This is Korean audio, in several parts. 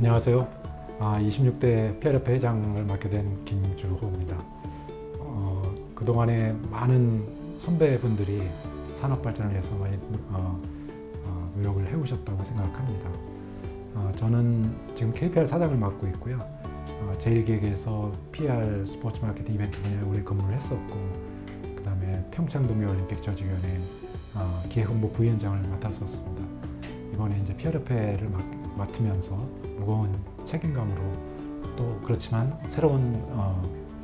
안녕하세요. 26대 PRF 회장을 맡게 된 김주호입니다. 그동안에 많은 선배분들이 산업 발전을 위해서 많이 노력을 해오셨다고 생각합니다. 저는 지금 KPR 사장을 맡고 있고요. 제1기획에서 PR 스포츠 마케팅 이벤트 분야에 오래 근무를 했었고, 그 다음에 평창 동계올림픽 조직위원회 기획홍보 부위원장을 맡았었습니다. 이번에 이제 PRF를 맡으면서 무거운 책임감으로 또 그렇지만 새로운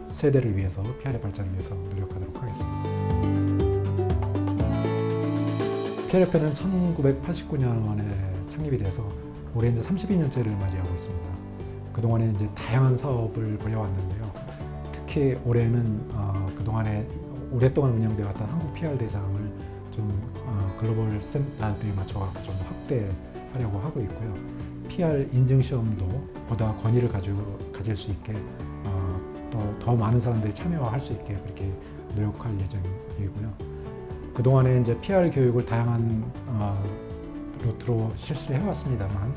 세대를 위해서 PR의 발전을 위해서 노력하도록 하겠습니다. PRF는 1989년에 창립이 돼서 올해 이제 32년째를 맞이하고 있습니다. 그동안에 이제 다양한 사업을 벌여왔는데요. 특히 올해는 그동안에 오랫동안 운영되어 왔던 한국 PR 대상을 좀 글로벌 스탠다드에 맞춰서 좀 확대하려고 하고 있고요. PR 인증 시험도 보다 권위를 가질 수 있게 또 더 많은 사람들이 참여할 수 있게 그렇게 노력할 예정이고요. 그동안에 이제 PR 교육을 다양한 루트로 실시를 해왔습니다만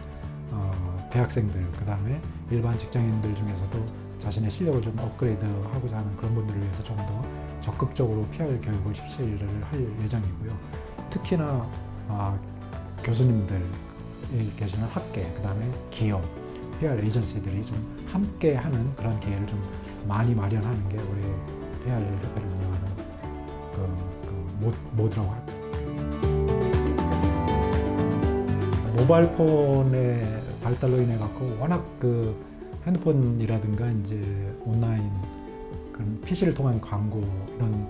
대학생들, 그 다음에 일반 직장인들 중에서도 자신의 실력을 좀 업그레이드하고자 하는 그런 분들을 위해서 좀 더 적극적으로 PR 교육을 실시를 할 예정이고요. 특히나 교수님들 계시는 학계, 그 다음에 기업, PR 에이전시들이 좀 함께 하는 그런 기회를 좀 많이 마련하는 게 우리 PR 협회를 운영하는 모드라고 합니다. 모바일 폰의 발달로 인해 갖고 워낙 그 핸드폰이라든가 이제 온라인 그런 PC를 통한 광고 이런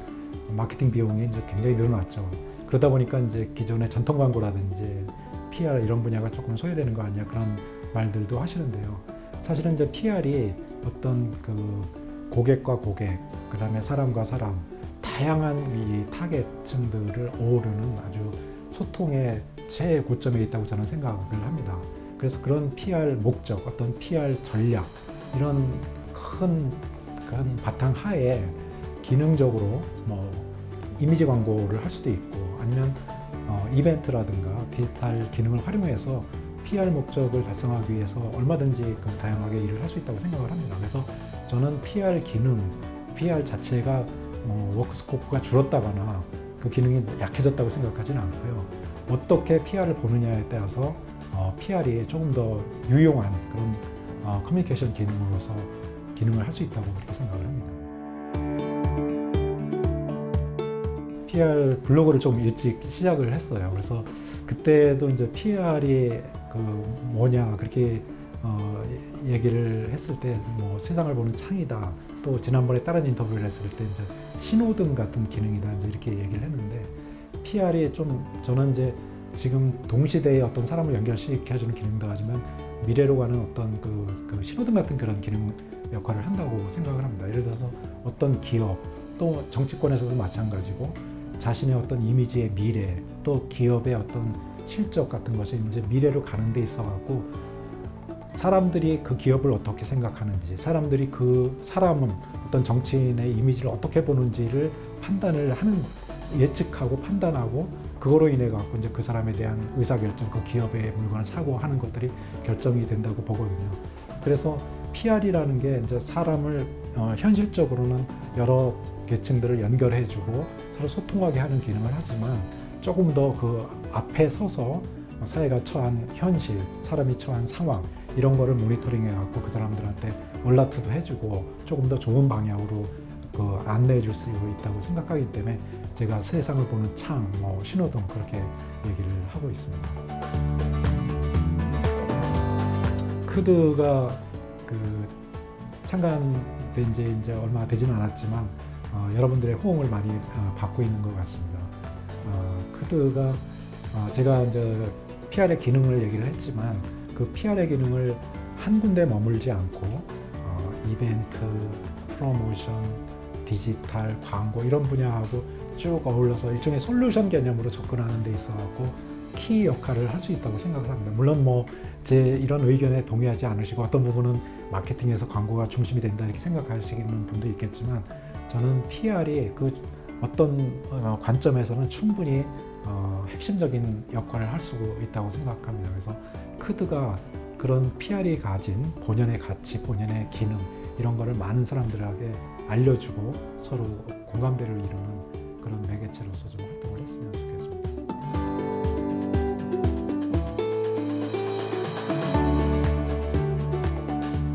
마케팅 비용이 이제 굉장히 늘어났죠. 그러다 보니까 이제 기존의 전통 광고라든지 PR 이런 분야가 조금 소외되는 거 아니냐 그런 말들도 하시는데요. 사실은 이제 PR이 어떤 그 고객과 고객, 그 다음에 사람과 사람, 다양한 이 타겟층들을 어우르는 아주 소통의 최고점에 있다고 저는 생각을 합니다. 그래서 그런 PR 목적, 어떤 PR 전략, 이런 큰 바탕 하에 기능적으로 뭐 이미지 광고를 할 수도 있고 아니면 이벤트라든가 디지털 기능을 활용해서 PR 목적을 달성하기 위해서 얼마든지 다양하게 일을 할 수 있다고 생각을 합니다. 그래서 저는 PR 기능, PR 자체가 워크스코프가 줄었다거나 그 기능이 약해졌다고 생각하지는 않고요. 어떻게 PR을 보느냐에 따라서 PR이 조금 더 유용한 그런 커뮤니케이션 기능으로서 기능을 할 수 있다고 그렇게 생각을 합니다. PR 블로그를 좀 일찍 시작을 했어요. 그래서 그때도 이제 PR이 뭐냐 그렇게 얘기를 했을 때 뭐 세상을 보는 창이다. 또 지난번에 다른 인터뷰를 했을 때 이제 신호등 같은 기능이다 이제 이렇게 얘기를 했는데 PR이 좀 저는 이제 지금 동시대에 어떤 사람을 연결시켜주는 기능도 하지만 미래로 가는 어떤 그 신호등 같은 그런 기능 역할을 한다고 생각을 합니다. 예를 들어서 어떤 기업 또 정치권에서도 마찬가지고 자신의 어떤 이미지의 미래 또 기업의 어떤 실적 같은 것이 이제 미래로 가는 데 있어 갖고 사람들이 그 기업을 어떻게 생각하는지 사람들이 그 사람은 어떤 정치인의 이미지를 어떻게 보는지를 판단을 하는 예측하고 판단하고 그거로 인해 갖고 이제 그 사람에 대한 의사결정 그 기업의 물건을 사고 하는 것들이 결정이 된다고 보거든요. 그래서 PR이라는 게 이제 사람을 현실적으로는 여러 계층들을 연결해주고 서로 소통하게 하는 기능을 하지만 조금 더 그 앞에 서서 사회가 처한 현실, 사람이 처한 상황 이런 거를 모니터링해갖고 그 사람들한테 얼라트도 해주고 조금 더 좋은 방향으로 안내해 줄 수 있다고 생각하기 때문에 제가 세상을 보는 창, 신호등 그렇게 얘기를 하고 있습니다. 크드가 창간된 지 이제 얼마 되지는 않았지만 여러분들의 호응을 많이 받고 있는 것 같습니다. 크드가 제가 이제 PR의 기능을 얘기를 했지만 그 PR의 기능을 한 군데 머물지 않고 이벤트, 프로모션, 디지털, 광고 이런 분야하고 쭉 어울러서 일종의 솔루션 개념으로 접근하는 데 있어서 키 역할을 할 수 있다고 생각을 합니다. 물론 제 이런 의견에 동의하지 않으시고 어떤 부분은 마케팅에서 광고가 중심이 된다 이렇게 생각하시는 분도 있겠지만 저는 PR이 어떤 관점에서는 충분히 핵심적인 역할을 할 수 있다고 생각합니다. 그래서 크드가 그런 PR이 가진 본연의 가치, 본연의 기능 이런 거를 많은 사람들에게 알려주고 서로 공감대를 이루는 그런 매개체로서 좀 활동을 했으면 좋겠습니다.